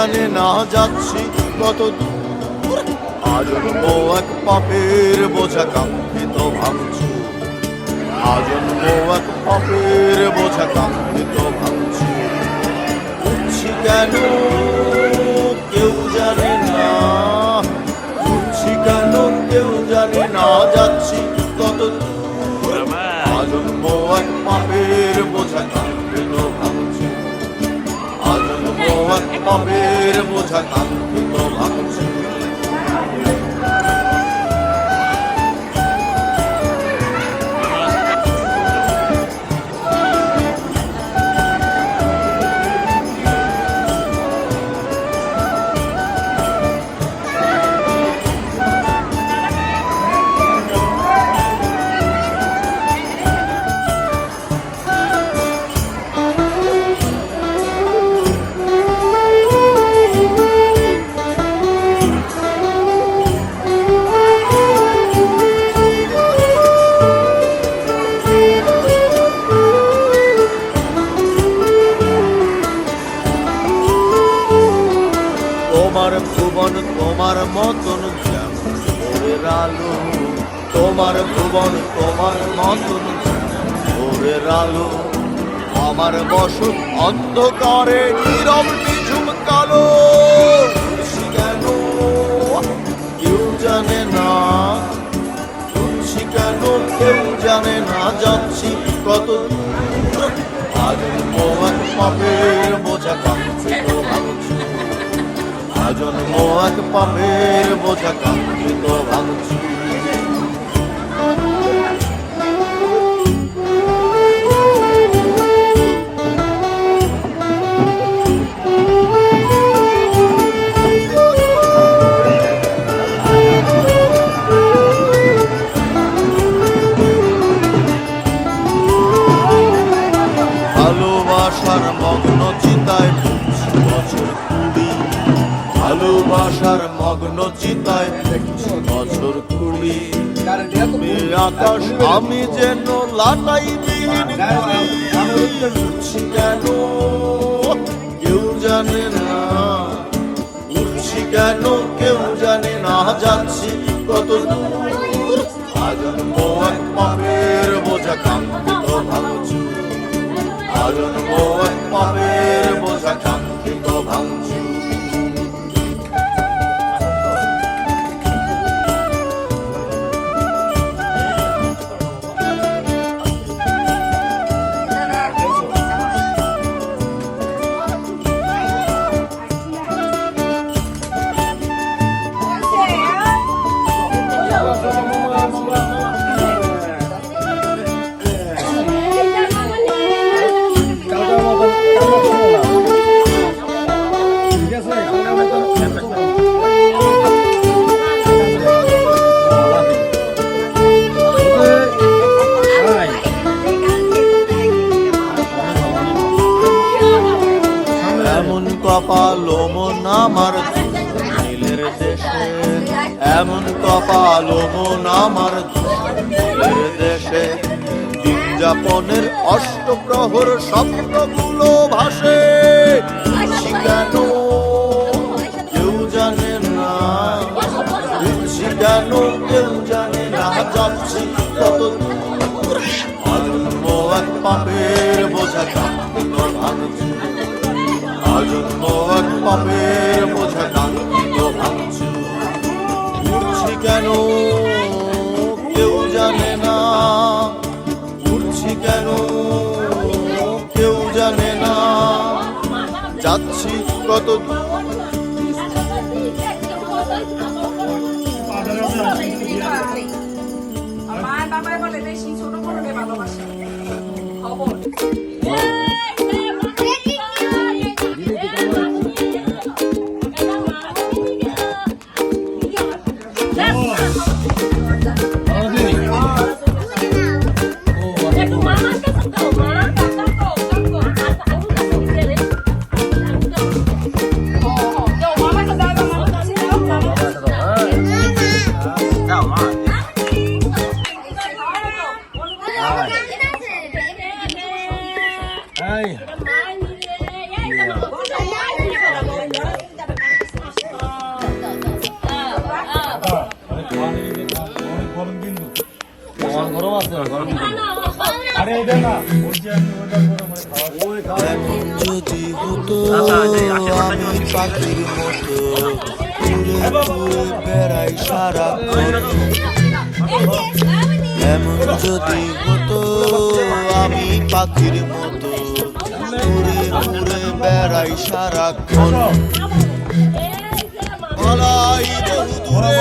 জানে না যাচ্ছি কত দূর, আজন্ম এক পাপের বোঝা কাঙ্ক্ষিত ভাঙছি, আজন্ম এক পাপের বোঝা কাঙ্ক্ষিত ভাঙছি। উঠছি কেন কেউ জানে না, উঠছি কেন কেউ জানে না, যাচ্ছি কত দূর, আজন্ম এক পাপের বোঝা কাঙ্ক্ষিত ভাঙছি, আজন্ম এক পাপের বোঝা কাঙ্ক্ষিত ভাঙছি। তোমার ভুবন তোমার মতন যেমন ভোরের আলো, তোমার ভুবন তোমার মতন যেমন ভোরের আলো, আমার বসত অন্ধকারে নীরব নিঝুম কালো। উঠছি কেন কেউ জানে না, উঠছি কেন কেউ জানে না, যাচ্ছি কত দূর, আজন্ম এক পাপের বোঝা কাঙ্ক্ষিত ভাঙছি, আজন্ম এক পাপের বোঝা কাঙ্ক্ষিত ভাঙছি। ভালোবাসার মগ্ন চিতায় ফুটছি বছর কুড়ি, ভালোবাসার মগ্ন চিতায় দেখছি বছর কুড়ি, তুমি আকাশ আমি যেন লাটাই বিহীন কুড়ি। উঠছি কেন কেউ জানে না, উঠছি কেন কেউ জানে না, যাচ্ছি কত দূর, আজন্ম এক পাপের বোঝা কাঙ্ক্ষিত ভাঙছি, আজন্ম এক পাপের বোঝা কাঙ্ক্ষিত ভাঙছি। এমন কপালো মন আমার নীলের দেশে, এমন কপালো মন আমার নীলের দেশে, দিন যাপনের অষ্টপ্রহর স্বপ্নগুলো ভাসে। উঠছি কেন কেউ জানে না, উঠছি কেন কেউ জানে না, যাচ্ছি কত দূর, আজন্ম এক পাপের বোঝা কাঙ্ক্ষিত ভাঙছি, আজন্ম এক পাপের বোঝা কাঙ্ক্ষিত ভাঙছি। উঠছি কেন কেউ জানে না, উঠছি কেন কেউ জানে না, যাচ্ছি কত আমার বাবাই বলে বেশি ছোট করলে ভালোবাসা খবর। Ay. এমন যদি হতো আমি পাখির মতো উড়ে উড়ে বেড়াই সারাক্ষণ। এমন যদি হতো আমি পাখির মতো উড়ে উড়ে বেড়াই সারাক্ষণ। পালাই বহু দূরে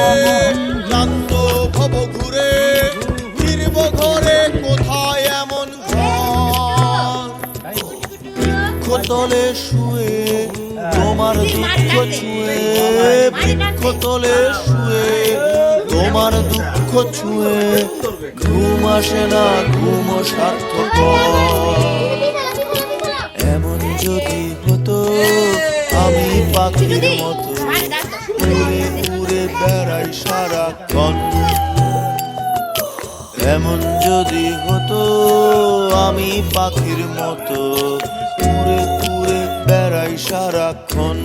ক্লান্ত ভব ঘুরে ফিরব ঘরে কোথায় এমন ঘর। বৃক্ষতলে শুয়ে তোমার দুঃখ ছুঁয়ে বৃক্ষতলে শুয়ে তোমার দুঃখ ছুঁয়ে ঘুম আসে না ঘুম সার্থকর। এমন যদি হতো আমি পাখির মতো উড়ে উড়ে বেড়াই সারাক্ষণ। এমন যদি হতো আমি পাখির মতো উড়ে উড়ে বেড়াই সারাক্ষণ।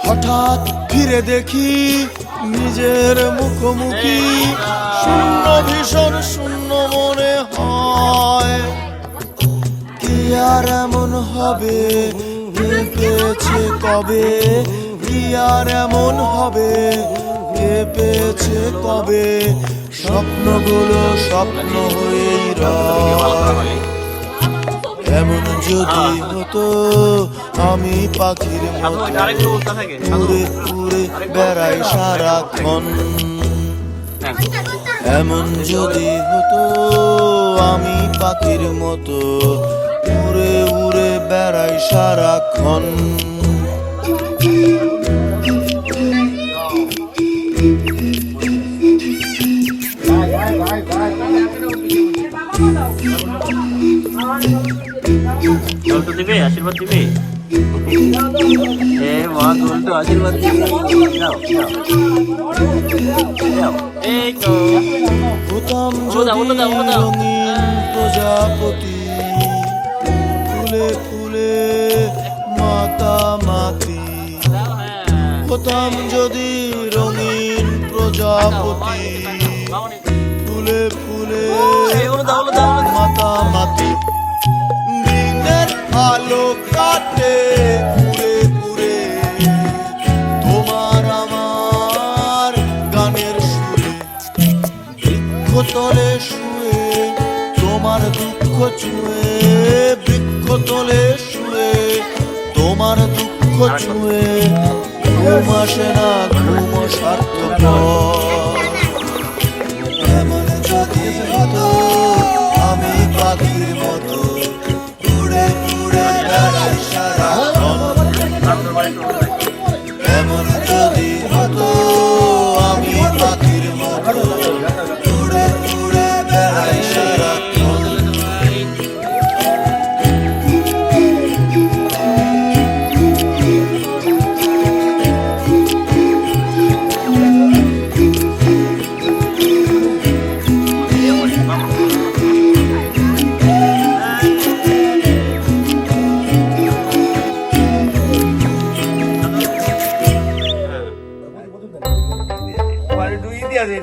হঠাৎ ফিরে দেখি নিজের মুখোমুখি শূন্য ভীষণ শূন্য মনে হয়। কি আর এমন হবে কে পেয়েছে কবে কি আর এমন হবে কে পেয়েছে কবে স্বপ্নগুলো স্বপ্ন হয়েই রয়। এমন যদি হতো আমি পাখির মতো উড়ে উড়ে বেড়াই সারাক্ষণ। এমন যদি হতো আমি পাখির মতো উড়ে উড়ে বেড়াই সারাক্ষণ। তো দিবে আশীর্বাদ দিবে এ মা তো আশীর্বাদ দিবে নাও নাও এই তো হতাম যদি রঙিন প্রজাপতি ফুলে ফুলে মাতামাতি। হতাম যদি রঙিন প্রজাপতি ফুলে ফুলে মাতামাতি। দিনের আলো কাটে ঘুরে ঘুরে তোমার আমার গানের সুরে। বৃক্ষতলে শুয়ে তোমার দুঃখ ছুঁয়ে বৃক্ষতলে শুয়ে তোমার দুঃখ ছুঁয়ে ঘুম আসে না ঘুম সার্থকর। এমন যদি হতো আমি পাখির মতো উড়ে উড়ে বেড়াই সারাক্ষণ। এমন যদি হতো আমি পাখির মতো উড়ে উড়ে বেড়াই সারাক্ষণ।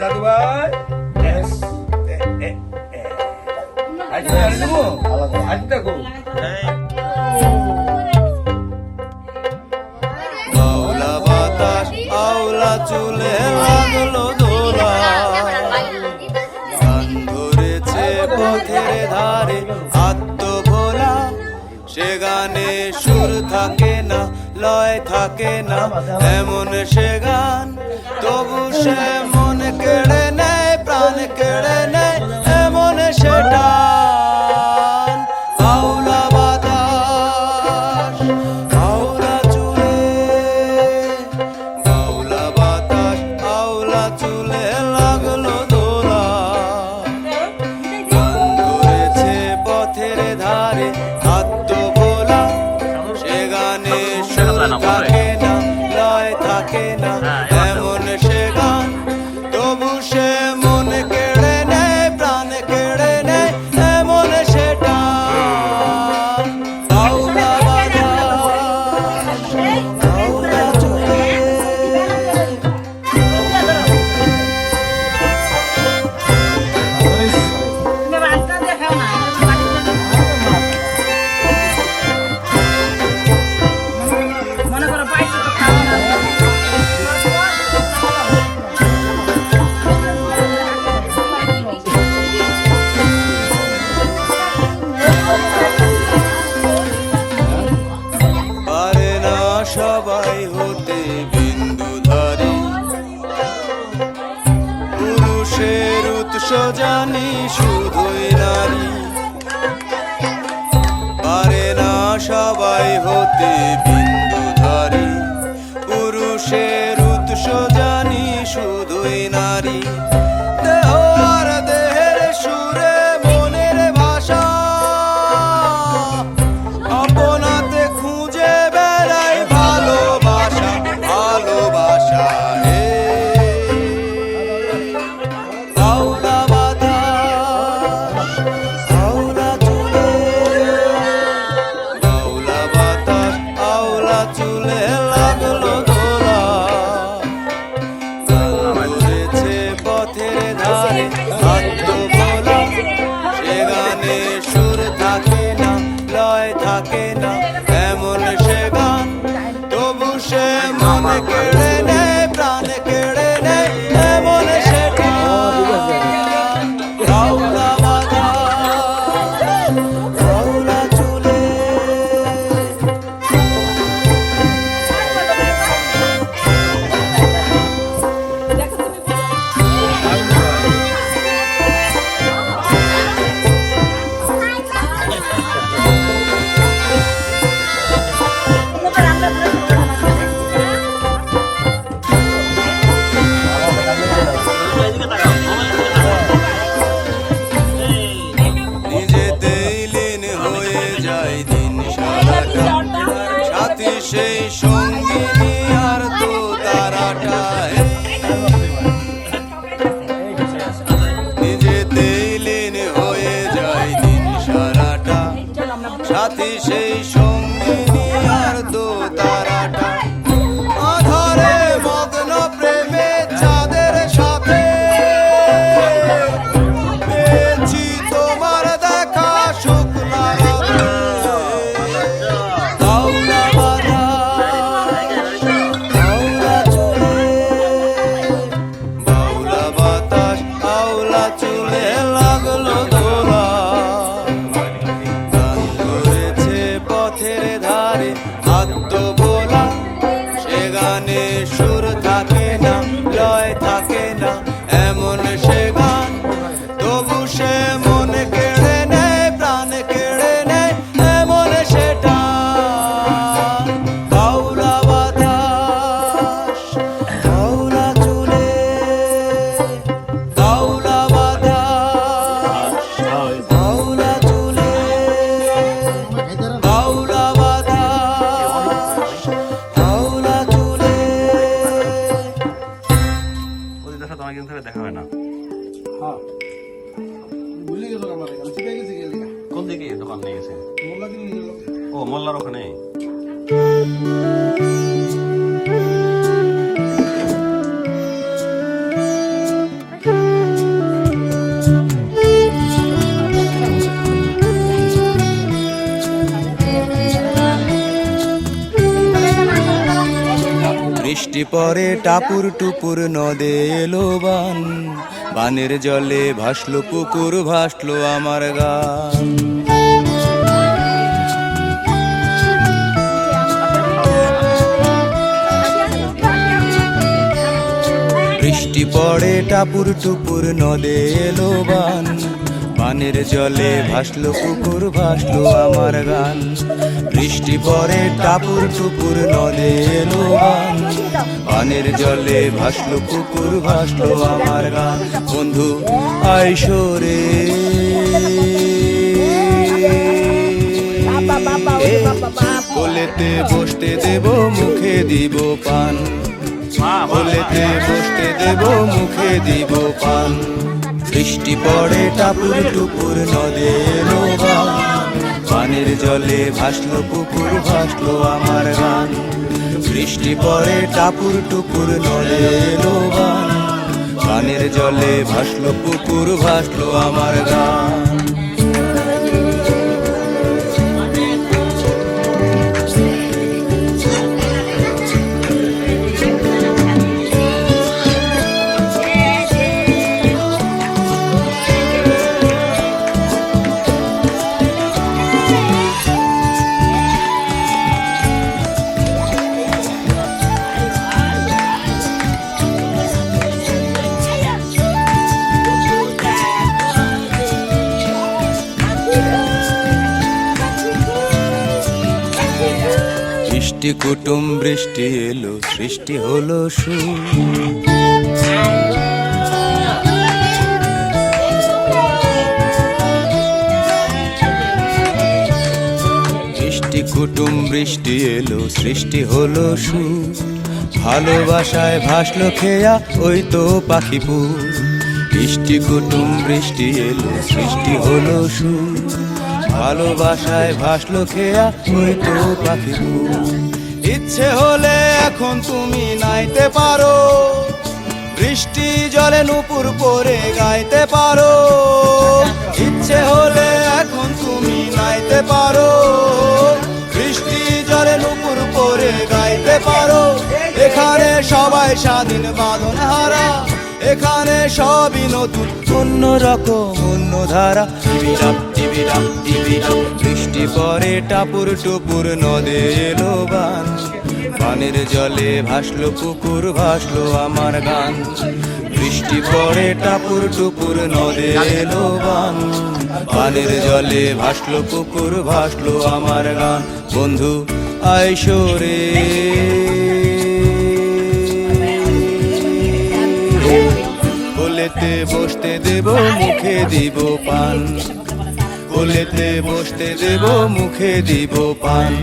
দাদু ভাই আওলা বাতাস আওলা চুলে লাগলো দোলা গান ধরেছে পথের ধারে আত্মভোলা। সে গানে সুর থাকে না লয় থাকে না এমন সে গান তবু সে মন কেড়ে নেয় প্রাণ কেড়ে নেয় এমন সেটা। আওলা বাতাস আওলা চুলে আওলা বাতাস আওলা চুলে লাগলো দোলা। এমন সে গান তবু সে মন কেড়ে নেয় প্রাণ কেড়ে নেয় এমন সেটা আওলা বাতাস আওলা চলে মনে করো পাইছো তো খাওয়া না পারে না সবাই হতে বিন্দুধারী পুরুষের উৎস জানি শুধুই নারী পারে না সবাই হতে বিন্দুধারী পুরুষের উৎস জানি শুধুই নারী দেহ আর দেহের সুরে মনের ভাষা আপনাতে খুঁজে বেড়াই ভালোবাসা ভালোবাসা হে আওলা বাতাস আওলা চুলে আওলা বাতাস আওলা চুলে লাগলো দোলা রয়েছে পথের ধারে আত্মভোলা সে গানে সুর থাকে না লয় থাকে না এমন সে গান তবু সে মন কেড়ে নেয় প্রাণ কেড়ে নেয় এমন সেটা আওলা বাতাস আওলা চুলে এদিকে তাকাও, মোবাইলের দিকে তাকাও। এই, নিজেতেই লীন হয়ে যায় দিন সারাটা সাথী সেই সঙ্গিনী আর তো তারাটা নিজেতেই লীন হয়ে যায় দিন সারাটা সাথী সেই সঙ্গিনী আর তো তারাটা আধারে মগ্ন প্রেমে চাঁদের সাথে পেয়েছি তোমার দেখা শুকনা রাতে আওলা বাতাস আওলা চুলে বাউলা বাতাস আওলা চুলে লাগলো দোলা গান ধরেছে পথের ধারে আত্মভোলা সে গানে সুর থাকে না লয় থাকে না এমন সে গান তবু সে মন কেড়ে নেয় প্রাণ কেড়ে নেয় এমন সেটা আওলা বাতাস আওলা চুলে আওলা বাতাস আওলা চুলে আওলা বাতাস আওলা চুলে ওদের সাথে অনেকদিন ধরে দেখা হয় না। হ্যাঁ ভুলে গেছো আমার এখানে চিপে গেছি গেলি কোন দিকে দোকান নিয়ে গেছে? মোল্লা দিন নিয়ে গেল ও মোল্লার ওখানে। বৃষ্টি পরে টাপুর টুপুর নদে এলো বান বানের জলে ভাসলো পুকুর ভাসলো আমার গান বৃষ্টি পড়ে টাপুর টুপুর নদে এলো বান বানের জলে ভাসলো পুকুর ভাসলো আমার গান বৃষ্টি পড়ে টাপুর টুপুর নদে এলো বান বানের জলে ভাসলো পুকুর ভাসলো আমার গান বন্ধু আইসরে কোলেতে বসতে দেব মুখে দিব পান কোলেতে বসতে দেব মুখে দিব পান বৃষ্টি পড়ে টাপুর টুপুর নদে এলো গান পানির জলে ভাসলো পুকুর ভাসলো আমার গান বৃষ্টি পড়ে টাপুর টুপুর নদে এলো গান পানির জলে ভাসলো পুকুর ভাসলো আমার গান বৃষ্টি কুটুম বৃষ্টি এলো সৃষ্টি হলো সুর বৃষ্টি কুটুম বৃষ্টি এলো সৃষ্টি হলো সুর ভালোবাসায় ভাসলো খেয়া ওই তো পাখিপুর বৃষ্টি কুটুম বৃষ্টি এলো সৃষ্টি হলো সুর ভালোবাসায় ভাসলো খেয়া ওই তো পাখিপুর ইচ্ছে হলে এখন তুমি নাইতে পারো বৃষ্টি জলে নুপুর পরে গাইতে পারো ইচ্ছে হলে এখন তুমি নাইতে পারো বৃষ্টি জলে নুপুর পরে গাইতে পারো এখানে সবাই স্বাধীন বাঁধন হারা এখানে সবই নতুন অন্য রকম অন্য ধারা বৃষ্টি পরে টাপুর টুপুর নদে এলো গান পানির জলে ভাসলো পুকুর ভাসলো আমার গান বৃষ্টি পরে টাপুর টুপুর নদে এলো গান পানির জলে ভাসলো পুকুর ভাসলো আমার গান বন্ধু আইসো রে কোলেতে বসতে দেব মুখে দিব পান কোলেতে বসতে দেব মুখে দিব পান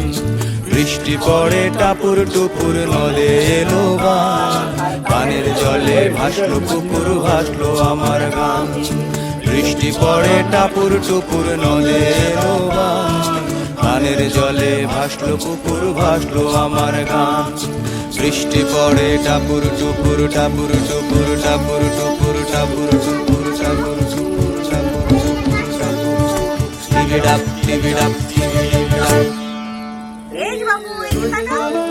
বৃষ্টি পড়ে টাপুর টুপুর নদে এলো গান পানির জলে ভাসলো পুকুর ভাসলো আমার গান বৃষ্টি পড়ে টাপুর টুপুর নদে এলো গান পানির জলে ভাসলো পুকুর ভাসলো আমার গান বৃষ্টি পড়ে টাপুর টুপুর টাপুর টুপুর টাপুর টুপুর টাপুর টুপুর টাপুর টুপুর টাপুর টাপুর টিভিডাপ টিভিডাপ টিভিডাপ এই যে বাবু এই যে তাকাও